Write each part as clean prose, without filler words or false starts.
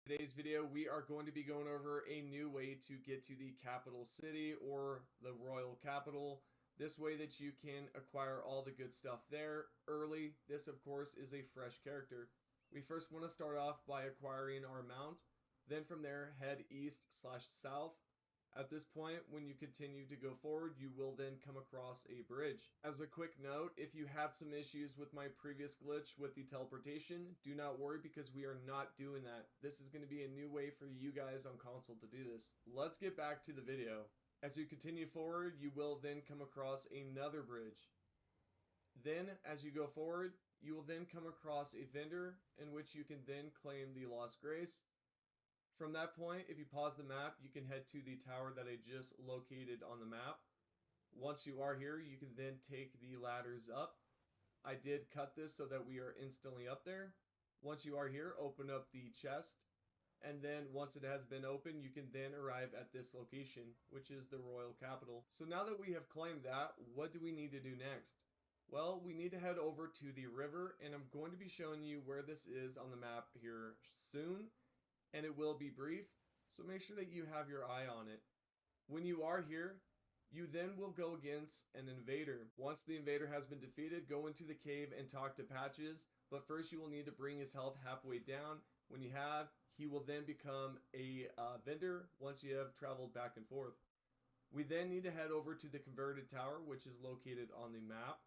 Today's video, we are going to be going over a new way to get to the capital city or the royal capital. This way that you can acquire all the good stuff there early. This, of course, is a fresh character. We first want to start off by acquiring our mount. Then from there, head east/south. At this point, when you continue to go forward, you will then come across a bridge. As a quick note, if you had some issues with my previous glitch with the teleportation, do not worry because we are not doing that. This is going to be a new way for you guys on console to do this. Let's get back to the video. As you continue forward, you will then come across another bridge. Then, as you go forward, you will then come across a vendor in which you can then claim the Lost Grace. From that point, if you pause the map, you can head to the tower that I just located on the map. Once you are here, you can then take the ladders up. I did cut this so that we are instantly up there. Once you are here, open up the chest. And then once it has been opened, you can then arrive at this location, which is the royal capital. So now that we have claimed that, what do we need to do next? Well, we need to head over to the river, and I'm going to be showing you where this is on the map here soon. And it will be brief, so make sure that you have your eye on it. When you are here, you then will go against an invader. Once the invader has been defeated, go into the cave and talk to Patches, but first you will need to bring his health halfway down. When you have, he will then become a vendor once you have traveled back and forth. We then need to head over to the converted tower, which is located on the map.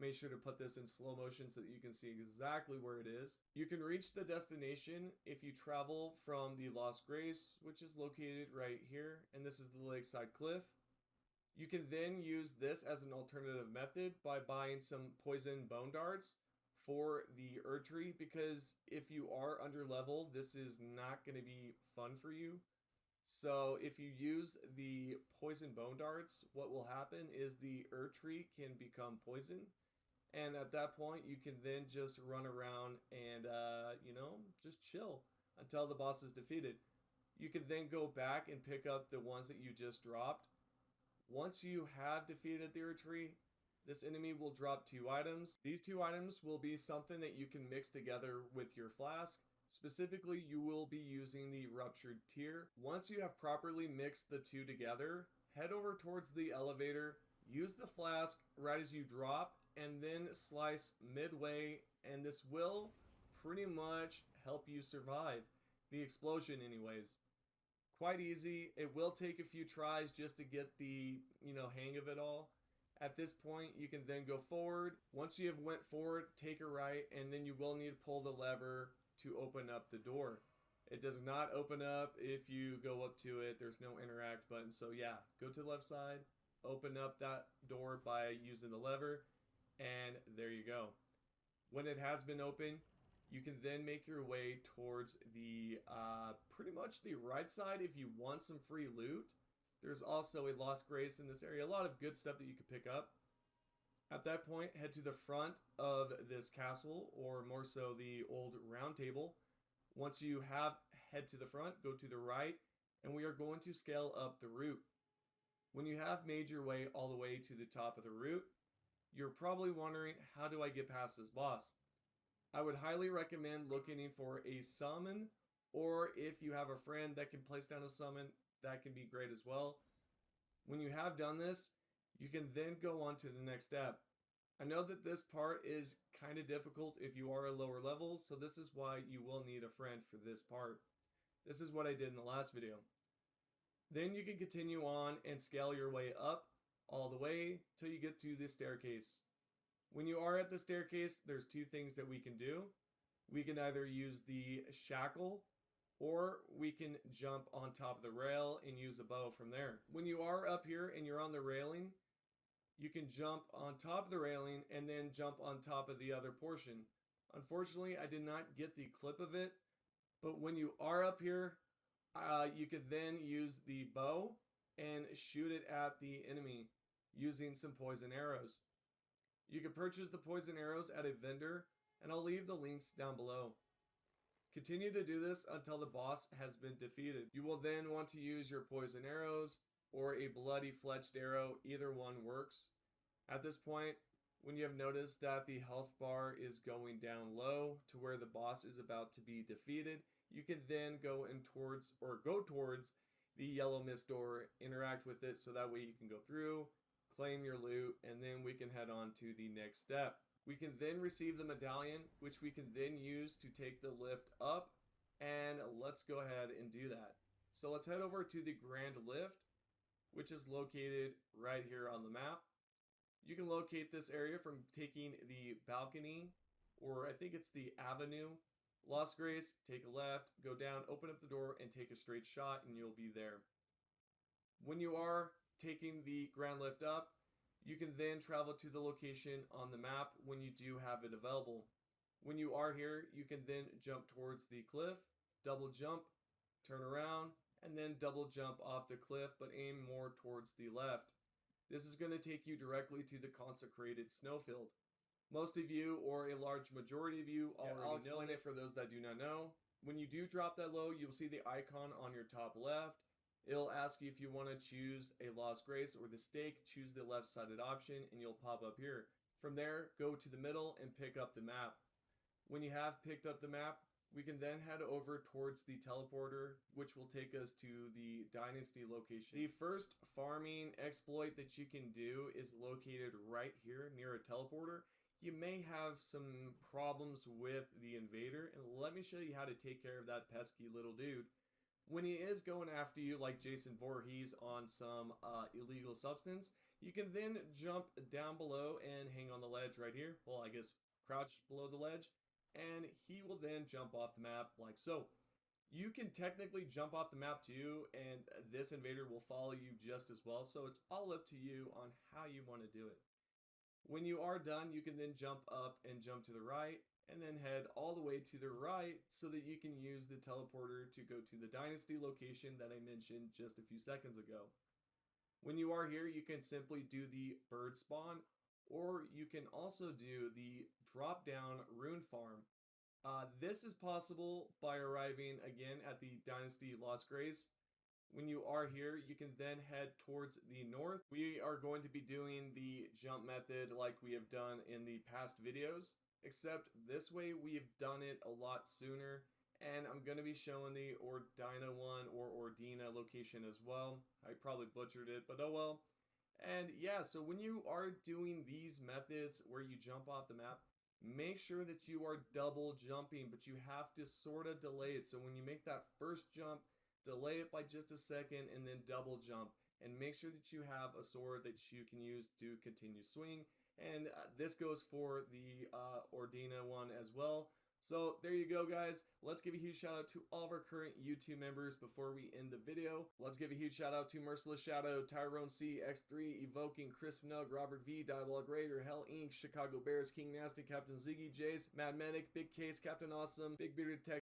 Make sure to put this in slow motion so that you can see exactly where it is. You can reach the destination if you travel from the Lost Grace, which is located right here, and this is the lakeside cliff. You can then use this as an alternative method by buying some poison bone darts for the Erdtree, because if you are under level, this is not going to be fun for you. So if you use the poison bone darts, what will happen is the Erdtree can become poison. And at that point, you can then just run around and, just chill until the boss is defeated. You can then go back and pick up the ones that you just dropped. Once you have defeated the Erdtree, this enemy will drop 2 items. These 2 items will be something that you can mix together with your flask. Specifically, you will be using the Ruptured Tear. Once you have properly mixed the 2 together, head over towards the elevator, use the flask right as you drop, and then slice midway, and this will pretty much help you survive the explosion anyways. Quite easy. It will take a few tries just to get the hang of it all. At this point, you can then go forward. Once you have went forward, take a right, and then you will need to pull the lever to open up the door. It does not open up if you go up to it. There's no interact button. So yeah, go to the left side, open up that door by using the lever, and there you go. When it has been opened, you can then make your way towards the pretty much the right side if you want some free loot. There's also a Lost Grace in this area, a lot of good stuff that you could pick up. At that point, head to the front of this castle, or more so the old round table. Once you have head to the front, go to the right, and we are going to scale up the route. When you have made your way all the way to the top of the route, you're probably wondering, how do I get past this boss? I would highly recommend looking for a summon, or if you have a friend that can place down a summon, that can be great as well. When you have done this, you can then go on to the next step. I know that this part is kind of difficult if you are a lower level, so this is why you will need a friend for this part. This is what I did in the last video. Then you can continue on and scale your way up all the way till you get to the staircase. When you are at the staircase, there's 2 things that we can do. We can either use the shackle, or we can jump on top of the rail and use a bow from there. When you are up here and you're on the railing, you can jump on top of the railing and then jump on top of the other portion. Unfortunately, I did not get the clip of it, but when you are up here, you could then use the bow and shoot it at the enemy using some poison arrows. You can purchase the poison arrows at a vendor, and I'll leave the links down below. Continue to do this until the boss has been defeated. You will then want to use your poison arrows or a bloody fletched arrow. Either one works. At this point, when you have noticed that the health bar is going down low to where the boss is about to be defeated, you can then go towards the yellow mist door, interact with it so that way you can go through, claim your loot, and then we can head on to the next step. We can then receive the medallion, which we can then use to take the lift up, and let's go ahead and do that. So let's head over to the Grand Lift, which is located right here on the map. You can locate this area from taking the balcony, or I think it's the avenue. Lost Grace, take a left, go down, open up the door, and take a straight shot, and you'll be there. When you are taking the Grand Lift up, you can then travel to the location on the map when you do have it available. When you are here, you can then jump towards the cliff, double jump, turn around, and then double jump off the cliff, but aim more towards the left. This is going to take you directly to the consecrated snowfield. Most of you, or a large majority of you, already know. I'll explain it for those that do not know. When you do drop that low, you'll see the icon on your top left. It'll ask you if you want to choose a Lost Grace or the stake. Choose the left-sided option, and you'll pop up here. From there, go to the middle and pick up the map. When you have picked up the map, we can then head over towards the teleporter, which will take us to the Dynasty location. The first farming exploit that you can do is located right here near a teleporter. You may have some problems with the invader, and let me show you how to take care of that pesky little dude. When he is going after you like Jason Voorhees on some illegal substance, you can then jump down below and hang on the ledge right here. Well, I guess crouch below the ledge, and he will then jump off the map like so. You can technically jump off the map too, and this invader will follow you just as well, so it's all up to you on how you want to do it. When you are done, you can then jump up and jump to the right, and then head all the way to the right so that you can use the teleporter to go to the Dynasty location that I mentioned just a few seconds ago. When you are here, you can simply do the bird spawn, or you can also do the drop down rune farm. This is possible by arriving again at the Dynasty Lost Grace. When you are here, you can then head towards the north. We are going to be doing the jump method like we have done in the past videos, except this way we have done it a lot sooner, and I'm going to be showing the Ordina one or Ordina location as well. I probably butchered it, but oh well. And yeah, so when you are doing these methods where you jump off the map, make sure that you are double jumping, but you have to sort of delay it. So when you make that first jump, delay it by just a second and then double jump, and make sure that you have a sword that you can use to continue swing. And this goes for the Ordina one as well. So there you go, guys. Let's give a huge shout out to all of our current YouTube members before we end the video. Let's give a huge shout out to Merciless Shadow, Tyrone C, X3, Evoking, Crisp Nug, Robert V, Diabolic Raider, Hell Inc, Chicago Bears, King Nasty, Captain Ziggy, Jace, Mad Medic, Big Case, Captain Awesome, Big Bearded Tech,